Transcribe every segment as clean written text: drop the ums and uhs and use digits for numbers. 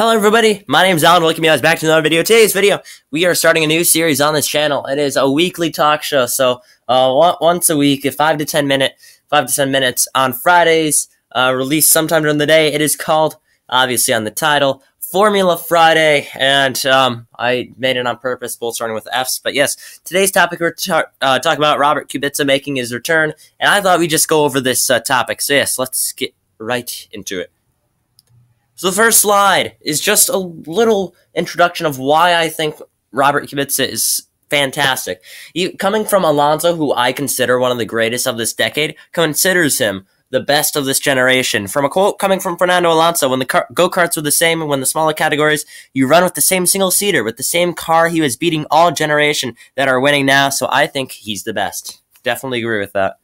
Hello everybody, my name is Alan, welcome you guys back to another video. Today's video, we are starting a new series on this channel. It is a weekly talk show, so once a week, 5 to 10 minutes on Fridays, released sometime during the day. It is called, obviously on the title, Formula Friday, and I made it on purpose, both starting with F's. But yes, today's topic we're talking about Robert Kubica making his return, and I thought we'd just go over this topic. So yes, let's get right into it. So the first slide is just a little introduction of why I think Robert Kubica is fantastic. Coming from Alonso, who I consider one of the greatest of this decade, considers him the best of this generation. From a quote coming from Fernando Alonso, when the go-karts were the same and when the smaller categories, you run with the same single-seater, with the same car, he was beating all generation that are winning now, so I think he's the best. Definitely agree with that.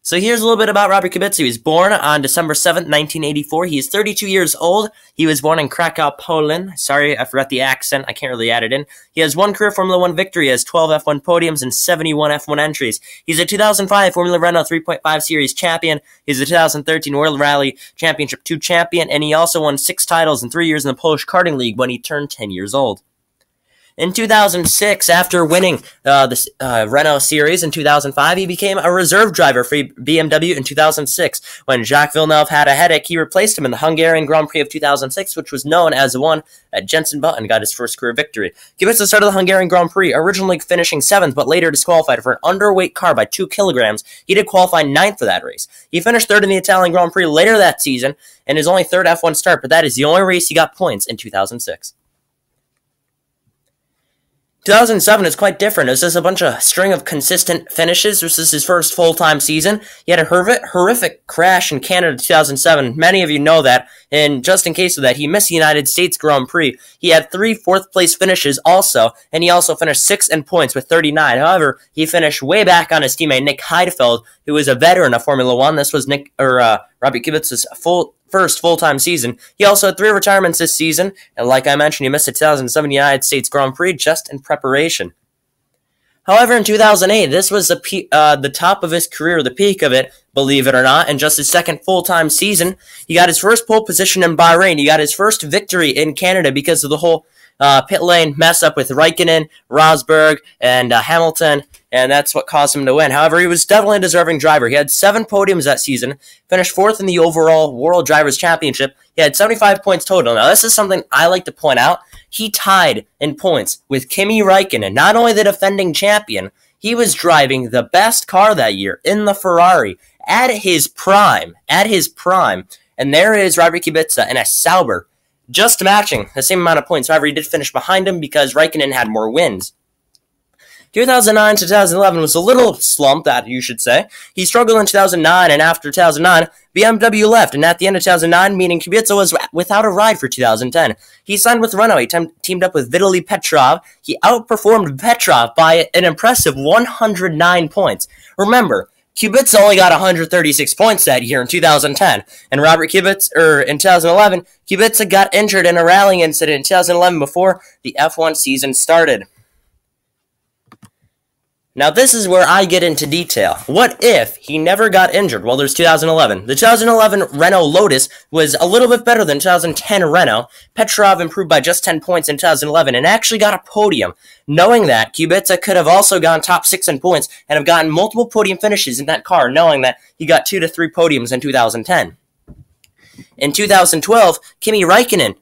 So here's a little bit about Robert Kubica. He was born on December 7th, 1984. He is 32 years old. He was born in Krakow, Poland. Sorry, I forgot the accent. I can't really add it in. He has one career Formula 1 victory. He has 12 F1 podiums and 71 F1 entries. He's a 2005 Formula Renault 3.5 Series champion. He's a 2013 World Rally Championship 2 champion, and he also won 6 titles in 3 years in the Polish Karting League when he turned 10 years old. In 2006, after winning the Renault Series in 2005, he became a reserve driver for BMW in 2006. When Jacques Villeneuve had a headache, he replaced him in the Hungarian Grand Prix of 2006, which was known as the one that Jenson and got his first career victory. Kubica started the Hungarian Grand Prix, originally finishing 7th, but later disqualified for an underweight car by 2 kilograms. He did qualify 9th for that race. He finished 3rd in the Italian Grand Prix later that season, and his only 3rd F1 start, but that is the only race he got points in 2006. 2007 is quite different. It was just a bunch of string of consistent finishes. This is his first full-time season. He had a horrific crash in Canada in 2007. Many of you know that. And just in case of that, he missed the United States Grand Prix. He had 3 fourth-place finishes also, and he also finished 6th in points with 39. However, he finished way back on his teammate Nick Heidfeld, who was a veteran of Formula 1. This was Robert Kubica's first full-time season. He also had 3 retirements this season, and like I mentioned, he missed the 2007 United States Grand Prix just in preparation. However, in 2008, this was the top of his career, the peak of it, believe it or not, and just his 2nd full-time season. He got his first pole position in Bahrain. He got his first victory in Canada because of the whole pit lane mess-up with Raikkonen, Rosberg, and Hamilton, and that's what caused him to win. However, he was definitely a deserving driver. He had 7 podiums that season, finished 4th in the overall World Drivers' Championship. He had 75 points total. Now, this is something I like to point out. He tied in points with Kimi Raikkonen, not only the defending champion, he was driving the best car that year in the Ferrari at his prime, and there is Robert Kubica in a Sauber, just matching the same amount of points. However, he did finish behind him because Raikkonen had more wins. 2009 to 2011 was a little slump, that you should say. He struggled in 2009, and after 2009, BMW left, and at the end of 2009, meaning Kubica was without a ride for 2010. He signed with Renault. He teamed up with Vitaly Petrov. He outperformed Petrov by an impressive 109 points. Remember, Kubica only got 136 points that year in 2010, and in 2011, Kubica got injured in a rallying incident in 2011 before the F1 season started. Now, this is where I get into detail. What if he never got injured? Well, there's 2011. The 2011 Renault Lotus was a little bit better than 2010 Renault. Petrov improved by just 10 points in 2011 and actually got a podium. Knowing that, Kubica could have also gone top 6 in points and have gotten multiple podium finishes in that car, knowing that he got 2 to 3 podiums in 2010. In 2012, Kimi Raikkonen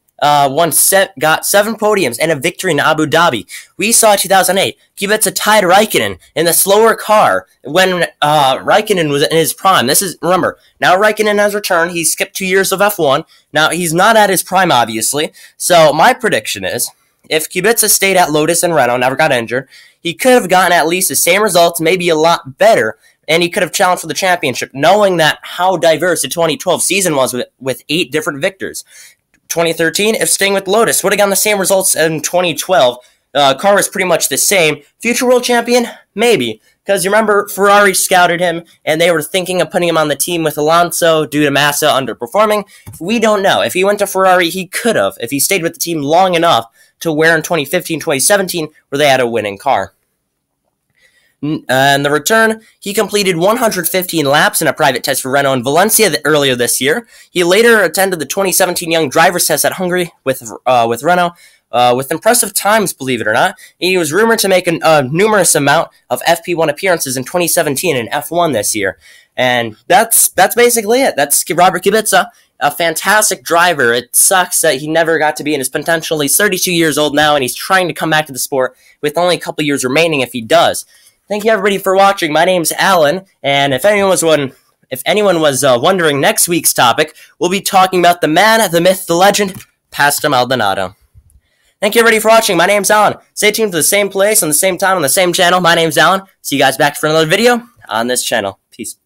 got 7 podiums and a victory in Abu Dhabi. We saw 2008, Kubica tied Raikkonen in the slower car when Raikkonen was in his prime. Remember, now Raikkonen has returned. He skipped 2 years of F1. Now, he's not at his prime, obviously. So, my prediction is, if Kubica stayed at Lotus and Renault, never got injured, he could have gotten at least the same results, maybe a lot better, and he could have challenged for the championship, knowing that how diverse the 2012 season was with 8 different victors. 2013, if staying with Lotus, would have gotten the same results in 2012. Car was pretty much the same. Future world champion? Maybe. Because you remember, Ferrari scouted him, and they were thinking of putting him on the team with Alonso due to Massa underperforming. We don't know. If he went to Ferrari, he could have, if he stayed with the team long enough to where in 2015, 2017, where they had a winning car. And the return, he completed 115 laps in a private test for Renault in Valencia earlier this year. He later attended the 2017 Young Drivers Test at Hungary with Renault, with impressive times, believe it or not. He was rumored to make a numerous amount of FP1 appearances in 2017 and F1 this year. And that's basically it. That's Robert Kubica, a fantastic driver. It sucks that he never got to be in his potential. He's 32 years old now, and he's trying to come back to the sport with only a couple years remaining if he does. Thank you, everybody, for watching. My name's Alan, and if anyone was wondering, next week's topic, we'll be talking about the man, the myth, the legend, Pastor Maldonado. Thank you, everybody, for watching. My name's Alan. Stay tuned to the same place, on the same time, on the same channel. My name's Alan. See you guys back for another video on this channel. Peace.